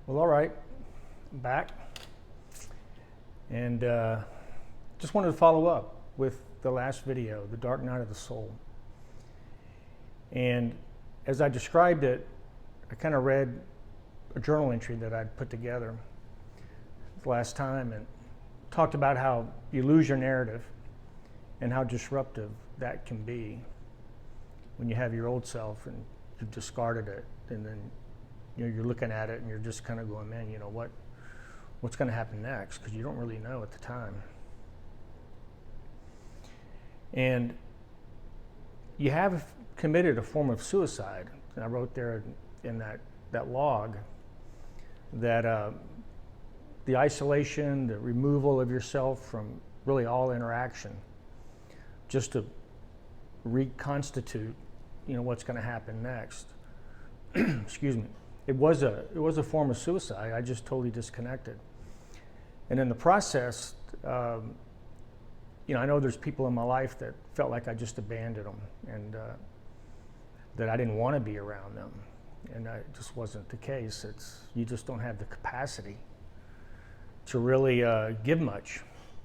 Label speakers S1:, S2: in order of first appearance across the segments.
S1: Well, all right, I'm back, and just wanted to follow up with the last video, The Dark Night of the Soul. And as I described it, I kind of read a journal entry that I'd put together the last time and talked about how you lose your narrative and how disruptive that can be when you have your old self and you've discarded it, and then you're looking at it and you're just kind of going, man, what's going to happen next? Because you don't really know at the time. And you have committed a form of suicide. And I wrote there in that log that the isolation, the removal of yourself from really all interaction, just to reconstitute, what's going to happen next. Excuse me. It was a form of suicide. I just totally disconnected. And in the process, I know there's people in my life that felt like I just abandoned them and that I didn't want to be around them. And that just wasn't the case. You just don't have the capacity to really give much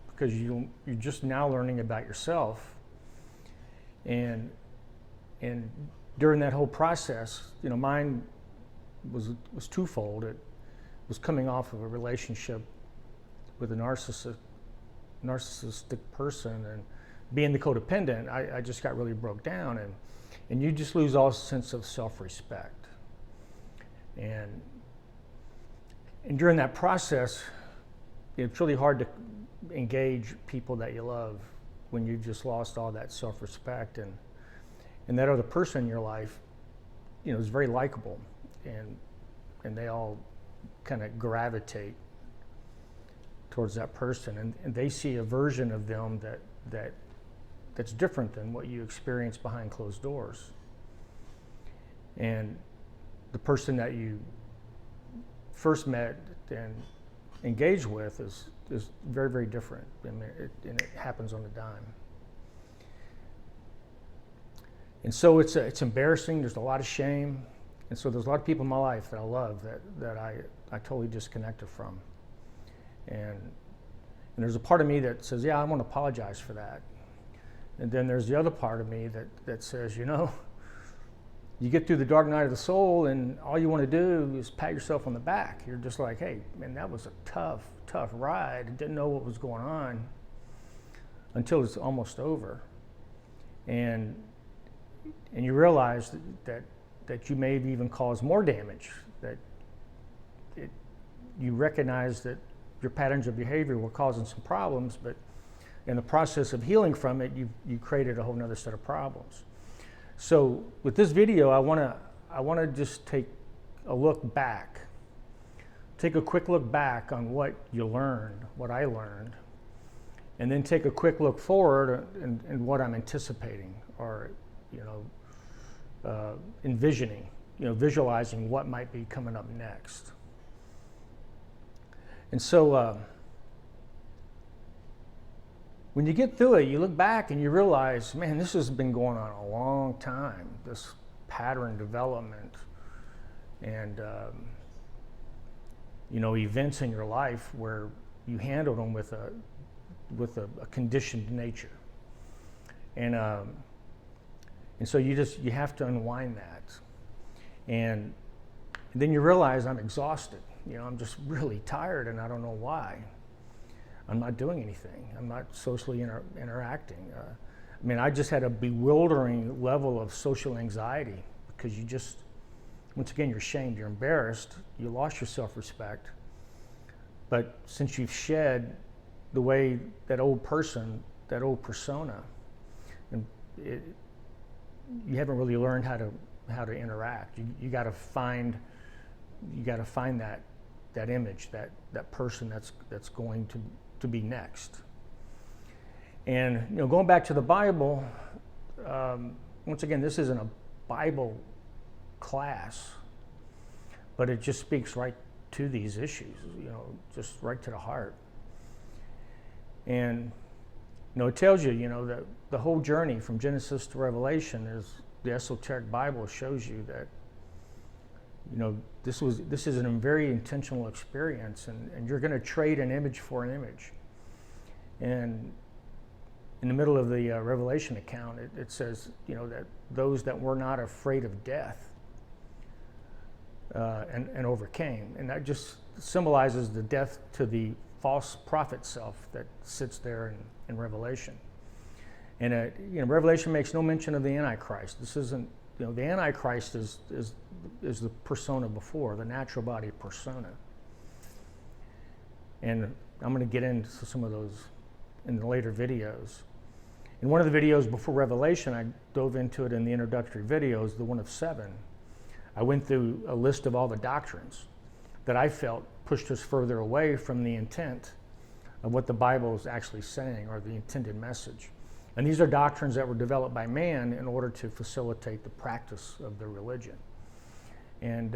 S1: because you're just now learning about yourself. And during that whole process, mine was twofold. It was coming off of a relationship with a narcissistic person and being the codependent. I just got really broke down, and you just lose all sense of self-respect. And during that process, it's really hard to engage people that you love when you've just lost all that self-respect, and that other person in your life, is very likable, and they all kind of gravitate towards that person, and they see a version of them that's different than what you experience behind closed doors. And the person that you first met and engaged with is very, very different, and it happens on a dime. And so it's embarrassing. There's a lot of shame, and so there's a lot of people in my life that I love that I totally disconnected from. And there's a part of me that says, yeah, I want to apologize for that. And then there's the other part of me that says, you get through the dark night of the soul and all you want to do is pat yourself on the back. You're just like, hey, man, that was a tough ride. I didn't know what was going on until it's almost over. And you realize that you may have even caused more damage, you recognize that your patterns of behavior were causing some problems, but in the process of healing from it, you created a whole nother set of problems. So with this video, I want to just take a look back, take a quick look back on what you learned, what I learned, and then take a quick look forward and what I'm anticipating or envisioning, visualizing what might be coming up next. And so when you get through it, you look back and you realize, man, this has been going on a long time, this pattern development and, events in your life where you handle them with a conditioned nature. And so you have to unwind that. And then you realize I'm exhausted. I'm just really tired and I don't know why. I'm not doing anything. I'm not socially interacting. I just had a bewildering level of social anxiety because once again, you're ashamed, you're embarrassed, you lost your self-respect. But since you've shed the way that old person, that old persona, and you haven't really learned how to interact. You got to find that image, that person that's going to be next. And going back to the Bible, once again, this isn't a Bible class, but it just speaks right to these issues, just right to the heart. And it tells you, that the whole journey from Genesis to Revelation is the esoteric Bible shows you this is a very intentional experience, and you're going to trade an image for an image. And in the middle of the Revelation account, it says, that those that were not afraid of death and overcame. And that just symbolizes the death to the false prophet self that sits there in Revelation. And Revelation makes no mention of the Antichrist. This isn't, the Antichrist is the persona before, the natural body persona. And I'm going to get into some of those in the later videos. In one of the videos before Revelation, I dove into it in the introductory videos, the one of 7. I went through a list of all the doctrines that I felt pushed us further away from the intent of what the Bible is actually saying, or the intended message. And these are doctrines that were developed by man in order to facilitate the practice of their religion. And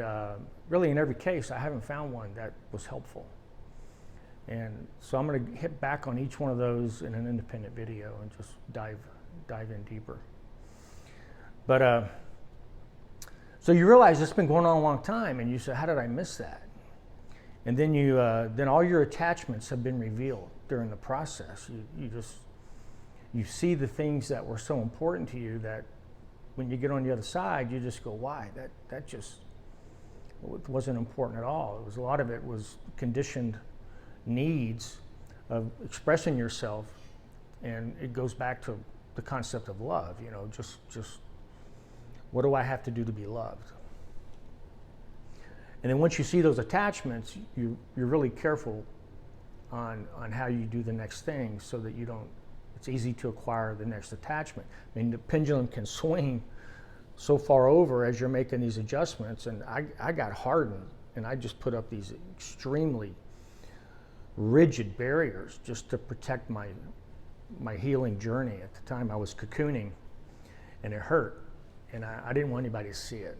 S1: really, in every case, I haven't found one that was helpful. And so I'm going to hit back on each one of those in an independent video and just dive in deeper. But so you realize it's been going on a long time, and you say, how did I miss that? And then then all your attachments have been revealed during the process. You see the things that were so important to you that when you get on the other side, you just go, why? That just wasn't important at all. A lot of it was conditioned needs of expressing yourself, and it goes back to the concept of love. Just what do I have to do to be loved? And then once you see those attachments, you're really careful on how you do the next thing, so that it's easy to acquire the next attachment. I mean, the pendulum can swing so far over as you're making these adjustments, and I got hardened, and I just put up these extremely rigid barriers just to protect my healing journey. At the time, I was cocooning, and it hurt, and I didn't want anybody to see it.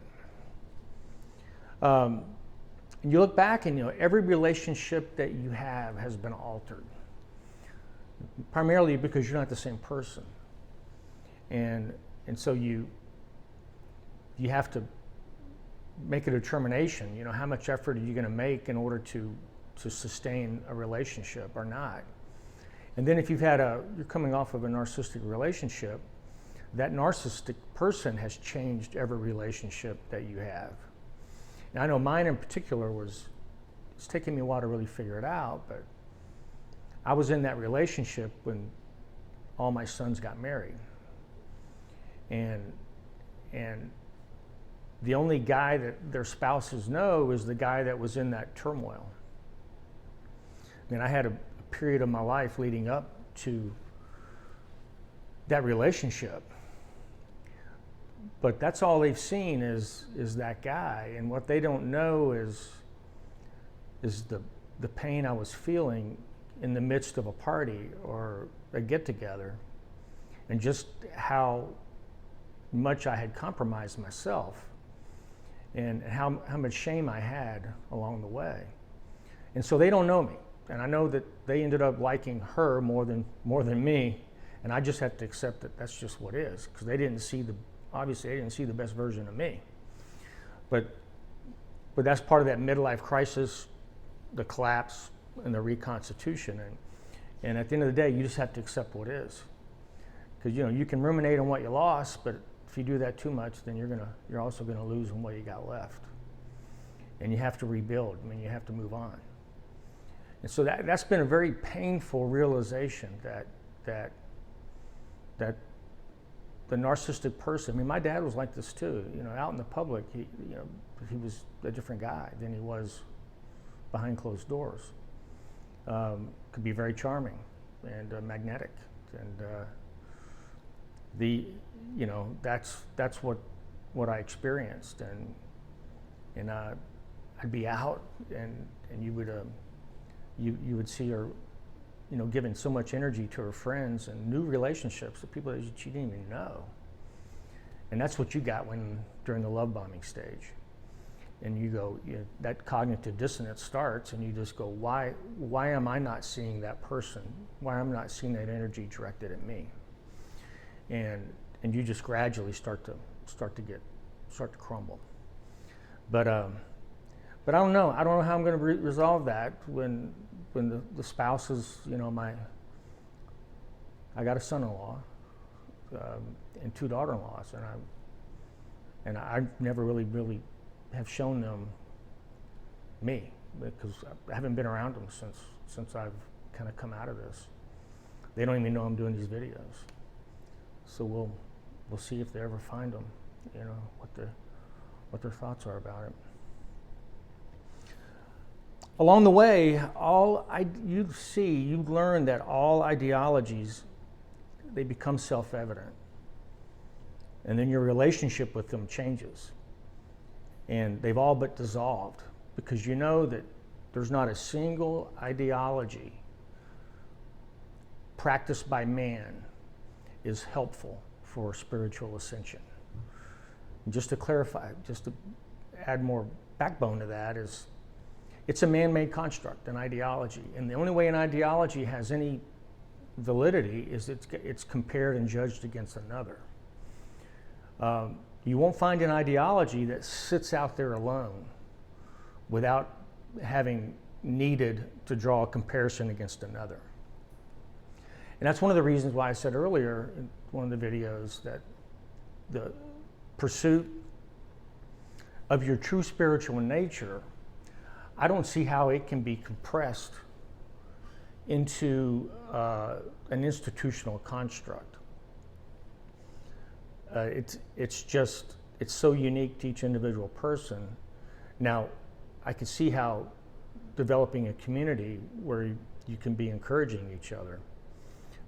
S1: And you look back, and every relationship that you have has been altered, primarily because you're not the same person, and so you have to make a determination. How much effort are you going to make in order to sustain a relationship or not? And then if you're coming off of a narcissistic relationship, that narcissistic person has changed every relationship that you have. And I know mine in particular it's taken me a while to really figure it out, but I was in that relationship when all my sons got married. And the only guy that their spouses know is the guy that was in that turmoil. I mean, I had a period of my life leading up to that relationship, but that's all they've seen is that guy, and what they don't know is the pain I was feeling in the midst of a party or a get-together, and just how much I had compromised myself, and how much shame I had along the way. And so they don't know me. And I know that they ended up liking her more than me, and I just have to accept that that's just what it is, because obviously they didn't see the best version of me. But that's part of that midlife crisis, the collapse and the reconstitution, and at the end of the day, you just have to accept what is, because you can ruminate on what you lost, but if you do that too much, then you're also gonna lose on what you got left, and you have to rebuild. I mean, you have to move on. And so that's been a very painful realization that the narcissistic person. I mean, my dad was like this too. Out in the public, he was a different guy than he was behind closed doors. Could be very charming and magnetic, and that's what I experienced, and I'd be out, and you would see her, giving so much energy to her friends and new relationships with people that she didn't even know. And that's what you got during the love bombing stage. And you go, that cognitive dissonance starts, and you just go, why am I not seeing that person? Why am I not seeing that energy directed at me? And you just gradually start to crumble. But I don't know. I don't know how I'm going to resolve that when the spouse is, I got a son-in-law and two daughter-in-laws, and I never really have shown them me, because I haven't been around them since I've kind of come out of this. They don't even know I'm doing these videos. So we'll see if they ever find them, what their thoughts are about it. Along the way, you learn that all ideologies, they become self-evident. And then your relationship with them changes. And they've all but dissolved, because you know that there's not a single ideology practiced by man is helpful for spiritual ascension. And just to clarify, just to add more backbone to that, is it's a man-made construct, an ideology. And the only way an ideology has any validity is it's compared and judged against another. You won't find an ideology that sits out there alone without having needed to draw a comparison against another. And that's one of the reasons why I said earlier in one of the videos that the pursuit of your true spiritual nature, I don't see how it can be compressed into an institutional construct. It's so unique to each individual person. Now, I can see how developing a community where you can be encouraging each other,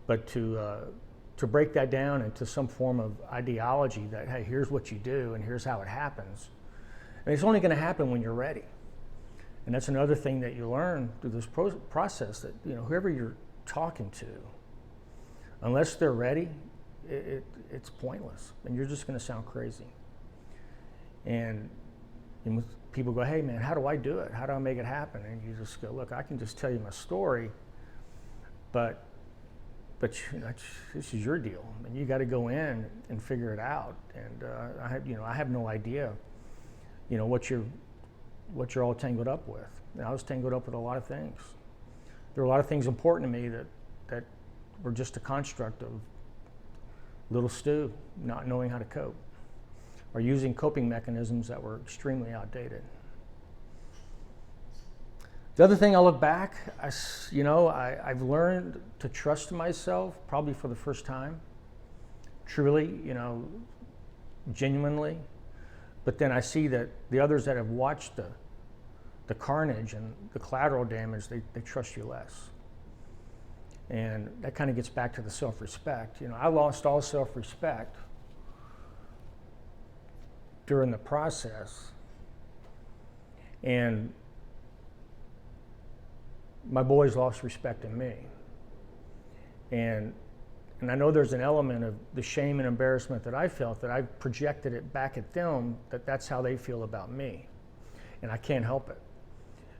S1: but to break that down into some form of ideology that, hey, here's what you do and here's how it happens, and it's only going to happen when you're ready. And that's another thing that you learn through this process, that whoever you're talking to, unless they're ready, it's pointless, and you're just going to sound crazy. And people go, hey man, how do I do it? How do I make it happen? And you just go, look, I can just tell you my story, but this is your deal, and you got to go in and figure it out. And I have no idea, what you're all tangled up with. And I was tangled up with a lot of things. There were a lot of things important to me that were just a construct of little Stu not knowing how to cope, or using coping mechanisms that were extremely outdated. The other thing I look back, I've learned to trust myself probably for the first time, truly, genuinely. But then I see that the others that have watched the carnage and the collateral damage, they trust you less. And that kind of gets back to the self-respect. I lost all self-respect during the process, and my boys lost respect in me. And I know there's an element of the shame and embarrassment that I felt, that I've projected it back at them, that's how they feel about me. And I can't help it.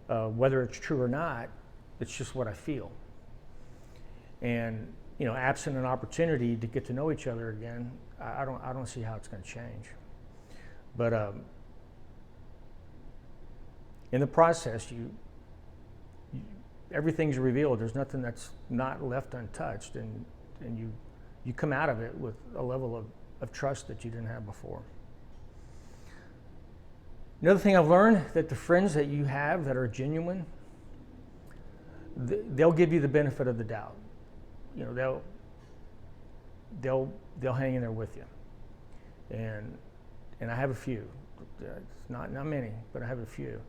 S1: Whether it's true or not, it's just what I feel. And absent an opportunity to get to know each other again, I don't see how it's going to change. But in the process, everything's revealed. There's nothing that's not left untouched, and you come out of it with a level of trust that you didn't have before. Another thing I've learned, that the friends that you have that are genuine, they'll give you the benefit of the doubt. They'll hang in there with you. And I have a few. It's not many, but I have a few.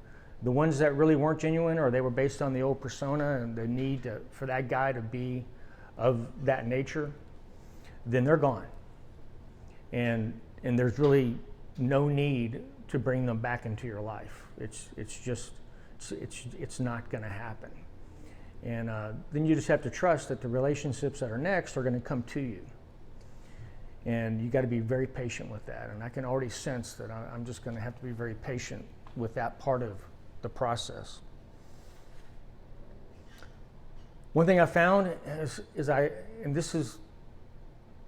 S1: The ones that really weren't genuine, or they were based on the old persona and the need for that guy to be of that nature, then they're gone. And there's really no need to bring them back into your life. It's not going to happen. And then you just have to trust that the relationships that are next are going to come to you. And you got to be very patient with that. And I can already sense that I'm just going to have to be very patient with that part of the process. One thing I found and this is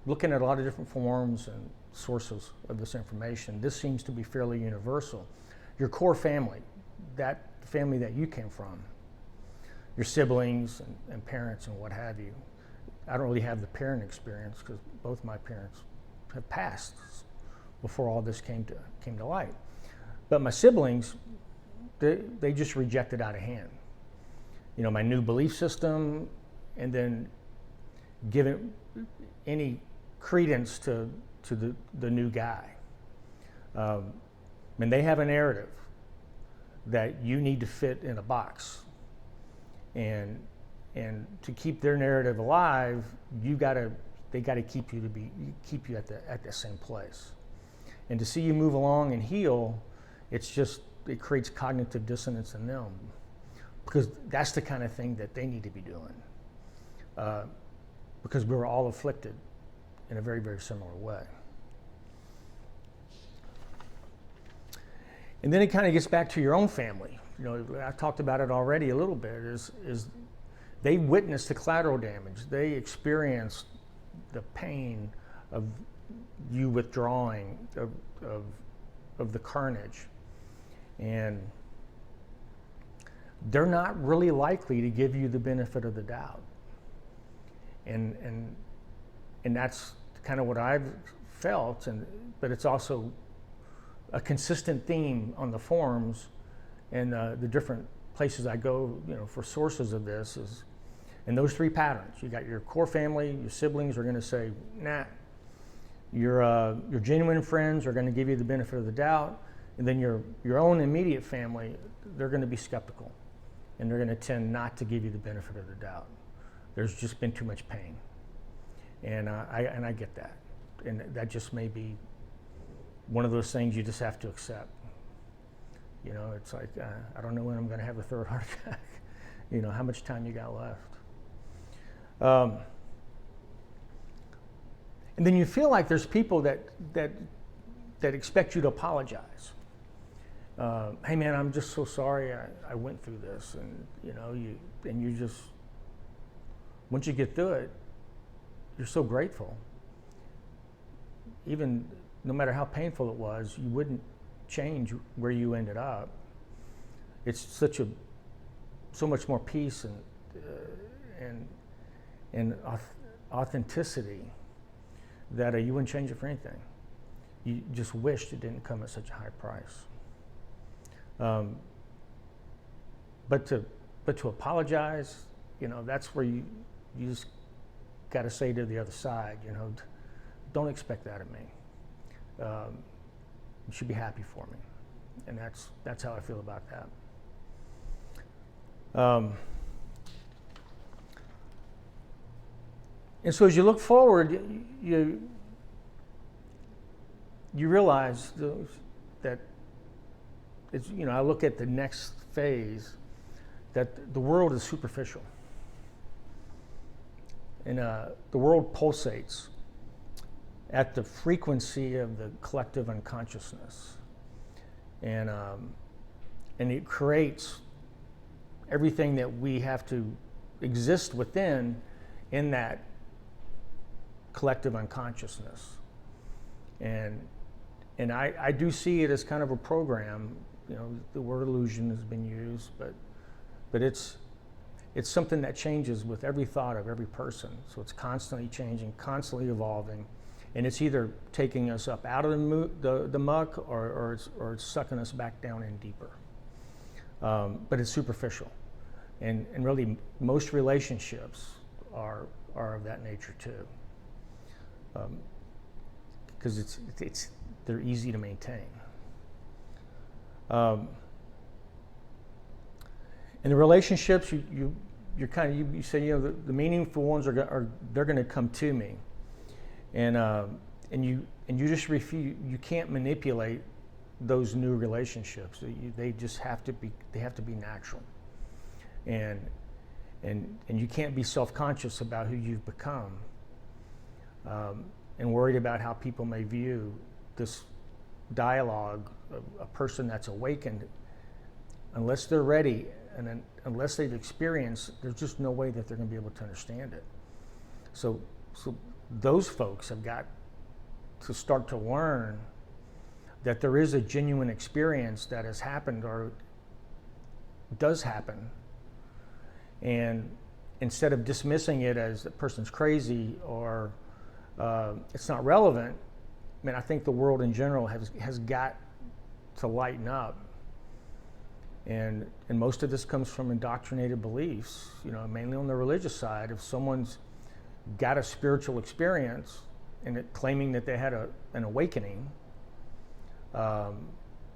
S1: looking at a lot of different forums and sources of this information, this seems to be fairly universal. your core family, that family that you came from, your siblings and parents and what have you. I don't really have the parent experience because both my parents have passed before all this came to light. But my siblings, they just rejected out of hand. You know, my new belief system, and then giving any credence to the new guy. And they have a narrative that you need to fit in a box, and to keep their narrative alive, they got to keep you at the same place. And to see you move along and heal, it creates cognitive dissonance in them, because that's the kind of thing that they need to be doing. Because we were all afflicted in a very, very similar way. And then it kind of gets back to your own family. You know, I talked about it already a little bit, is they witnessed the collateral damage. They experienced the pain of you withdrawing, of the carnage. And they're not really likely to give you the benefit of the doubt. And that's kind of what I've felt, but it's also a consistent theme on the forums and the different places I go, you know, for sources of this is, and those three patterns. You got your core family, your siblings are going to say, nah. Your genuine friends are going to give you the benefit of the doubt, and then your own immediate family, they're going to be skeptical, and they're going to tend not to give you the benefit of the doubt. There's just been too much pain, and I get that, and that just may be one of those things you just have to accept. You know, it's like, I don't know when I'm going to have a third heart attack. You know, how much time you got left. And then you feel like there's people that expect you to apologize. Hey man, I'm just so sorry I went through this, and you know, you just, once you get through it, you're so grateful. Even no matter how painful it was, you wouldn't change where you ended up. It's so much more peace and authenticity that you wouldn't change it for anything. You just wished it didn't come at such a high price. But to apologize, you know, that's where you just got to say to the other side, you know, don't expect that of me. You should be happy for me, and that's how I feel about that. And so as you look forward, you realize that it's, you know, I look at the next phase, that the world is superficial, and the world pulsates at the frequency of the collective unconsciousness, and it creates everything that we have to exist within in that collective unconsciousness. And I do see it as kind of a program. You know, the word illusion has been used, but it's something that changes with every thought of every person. So it's constantly changing, constantly evolving, and it's either taking us up out of the muck or it's sucking us back down in deeper. But it's superficial, and really most relationships are of that nature too, because they're easy to maintain. And the relationships, you say, you know, the meaningful ones they're going to come to me, and you just refuse. You can't manipulate those new relationships. They just have to be natural, and you can't be self-conscious about who you've become, and worried about how people may view this dialogue of a person that's awakened. Unless they're ready, and then unless they've experienced, there's just no way that they're going to be able to understand it. So those folks have got to start to learn that there is a genuine experience that has happened or does happen. And instead of dismissing it as the person's crazy or it's not relevant, I mean, I think the world in general has got to lighten up. And most of this comes from indoctrinated beliefs, mainly on the religious side. If someone's got a spiritual experience and claiming that they had an awakening,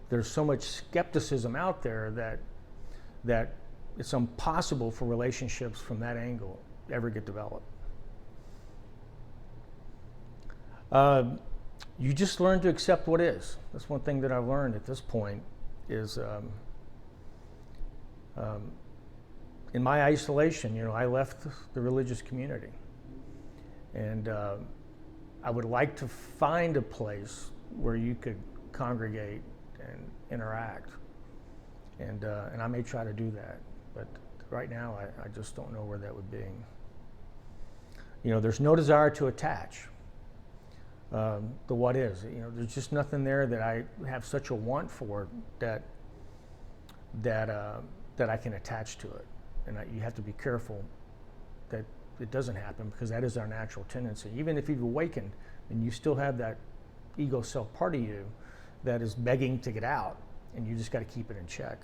S1: there's so much skepticism out there that it's impossible for relationships from that angle ever get developed. You just learn to accept what is. That's one thing that I've learned at this point is in my isolation, I left the religious community. And I would like to find a place where you could congregate and interact. And I may try to do that. But right now, I just don't know where that would be. There's no desire to attach. The what is. There's just nothing there that I have such a want for that I can attach to it. And you have to be careful that it doesn't happen, because that is our natural tendency. Even if you've awakened and you still have that ego self part of you that is begging to get out, and you just got to keep it in check.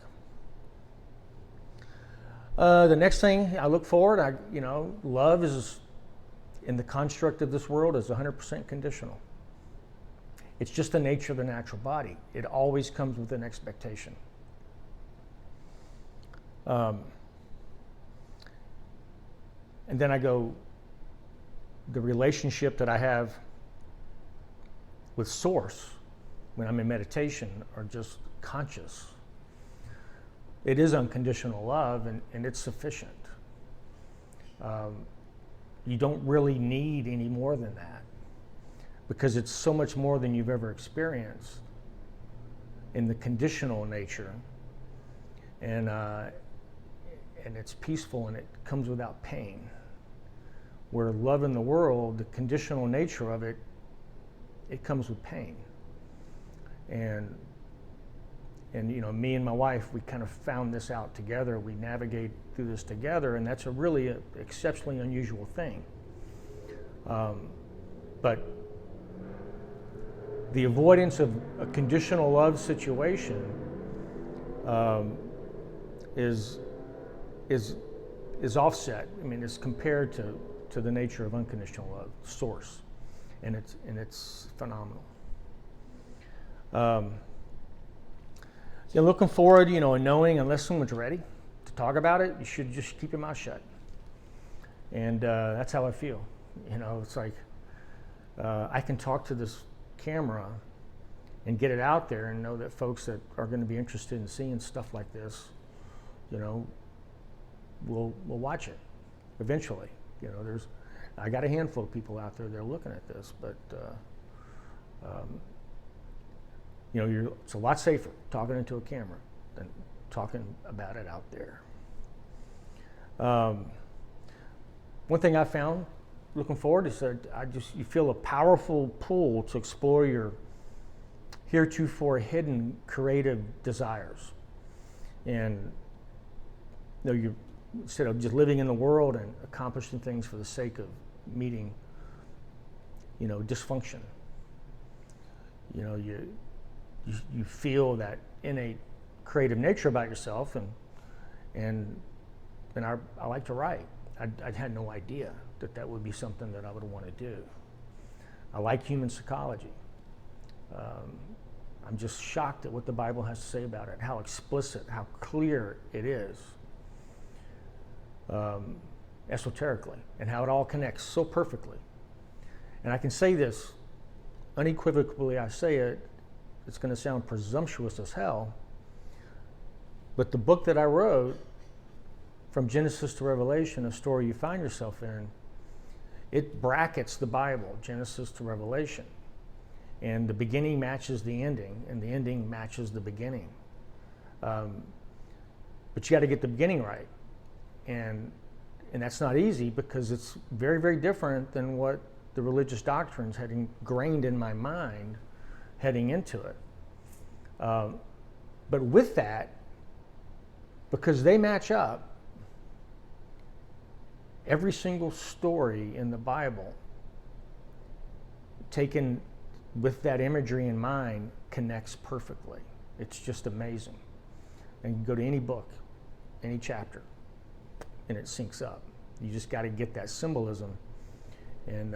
S1: The next thing I look forward, love is, in the construct of this world, is 100% conditional. It's just the nature of the natural body. It always comes with an expectation. And then I go, the relationship that I have with Source when I'm in meditation or just conscious, it is unconditional love, and it's sufficient. You don't really need any more than that, because it's so much more than you've ever experienced in the conditional nature, and it's peaceful, and it comes without pain. Where love in the world, the conditional nature of it, it comes with pain. And me and my wife, we kind of found this out together. We navigate through this together, and that's a really exceptionally unusual thing. But the avoidance of a conditional love situation is offset. I mean, it's compared to the nature of unconditional love, Source, and it's phenomenal. Looking forward, and knowing, unless someone's ready to talk about it, you should just keep your mouth shut. And that's how I feel. It's like I can talk to this camera and get it out there, and know that folks that are going to be interested in seeing stuff like this, will watch it eventually. I got a handful of people out there that are looking at this, but it's a lot safer talking into a camera than talking about it out there. One thing I found looking forward is that you feel a powerful pull to explore your heretofore hidden creative desires, and you instead of just living in the world and accomplishing things for the sake of meeting, dysfunction. You feel that innate creative nature about yourself, and I like to write. I had no idea that would be something that I would want to do. I like human psychology. I'm just shocked at what the Bible has to say about it, how explicit, how clear it is. Esoterically, and how it all connects so perfectly. And I can say this unequivocally, I say it, it's going to sound presumptuous as hell, but the book that I wrote, From Genesis to Revelation, a story you find yourself in, it brackets the Bible, Genesis to Revelation. And the beginning matches the ending, and the ending matches the beginning. But you got to get the beginning right. And that's not easy, because it's very, very different than what the religious doctrines had ingrained in my mind heading into it. But with that, because they match up, every single story in the Bible, taken with that imagery in mind, connects perfectly. It's just amazing. And you can go to any book, any chapter, and it syncs up. You just got to get that symbolism and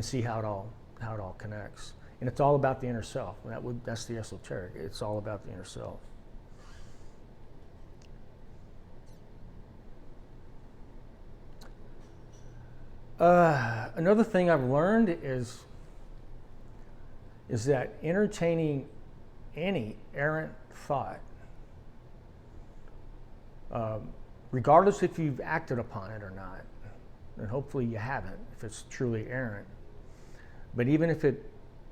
S1: see how it all connects. And it's all about the inner self. That's the esoteric. It's all about the inner self. Another thing I've learned is that entertaining any errant thought, regardless if you've acted upon it or not, and hopefully you haven't if it's truly errant, but even if it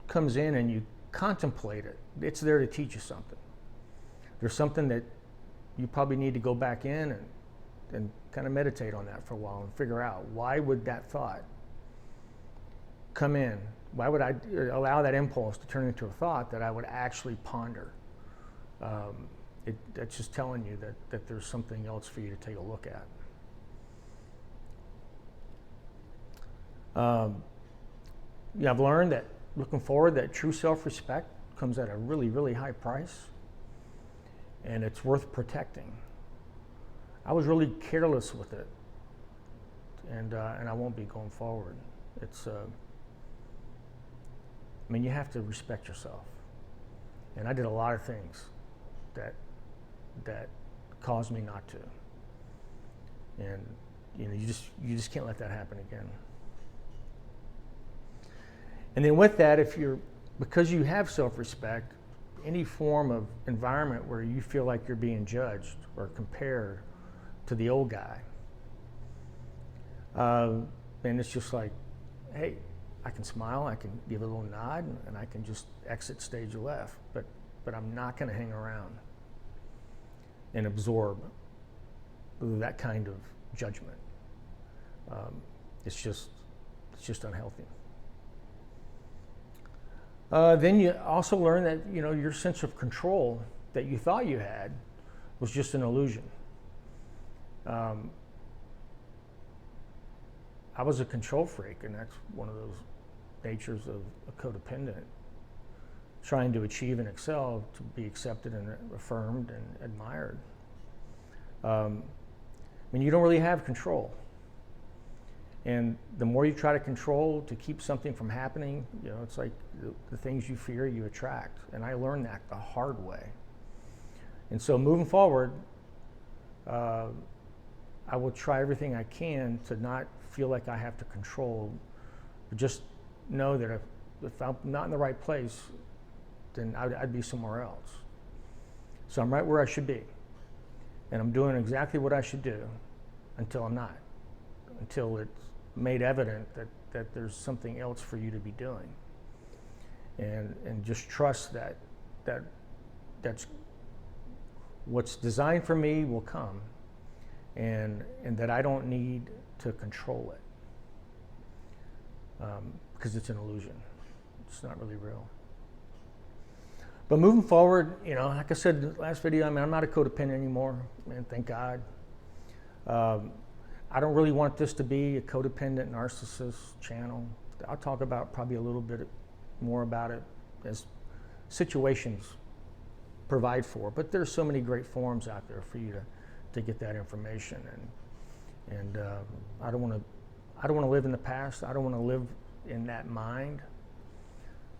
S1: comes in and you contemplate it, it's there to teach you something. There's something that you probably need to go back in and kind of meditate on that for a while and figure out, why would that thought come in? Why would I allow that impulse to turn into a thought that I would actually ponder? That's just telling you that there's something else for you to take a look at. I've learned that looking forward, that true self-respect comes at a really, really high price, and it's worth protecting. I was really careless with it, and I won't be going forward. You have to respect yourself, and I did a lot of things that caused me not to, and you just can't let that happen again. And then with that, because you have self-respect, any form of environment where you feel like you're being judged or compared to the old guy, and it's just like, hey, I can smile, I can give a little nod, and I can just exit stage left, but I'm not going to hang around and absorb that kind of judgment. It's just unhealthy. Then you also learn that your sense of control that you thought you had was just an illusion. I was a control freak, and that's one of those natures of a codependent, trying to achieve and excel to be accepted and affirmed and admired. You don't really have control. And the more you try to control to keep something from happening, it's like the things you fear you attract. And I learned that the hard way. And so moving forward, I will try everything I can to not feel like I have to control, but just know that if I'm not in the right place, then I'd be somewhere else. So I'm right where I should be. And I'm doing exactly what I should do until I'm not, until it's made evident that there's something else for you to be doing. And just trust that that's what's designed for me will come, and that I don't need to control it, because it's an illusion. It's not really real. But moving forward, like I said in the last video, I'm not a codependent anymore, man, thank God. I don't really want this to be a codependent narcissist channel. I'll talk about probably a little bit more about it as situations provide for, but there's so many great forums out there for you to get that information, and I don't want to live in the past. I don't want to live in that mind.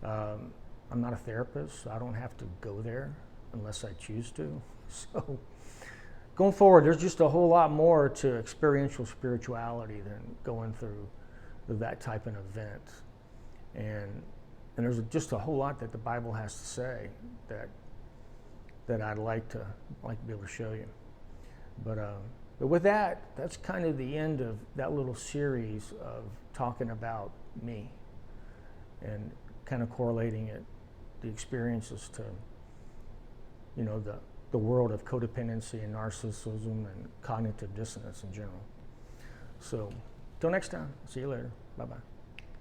S1: I'm not a therapist, so I don't have to go there unless I choose to. So going forward, there's just a whole lot more to experiential spirituality than going through that type of event, and there's just a whole lot that the Bible has to say that I'd like to be able to show you. But with that, that's kind of the end of that little series of talking about me and kind of correlating the experiences to, the world of codependency and narcissism and cognitive dissonance in general. So, till next time, see you later. Bye-bye.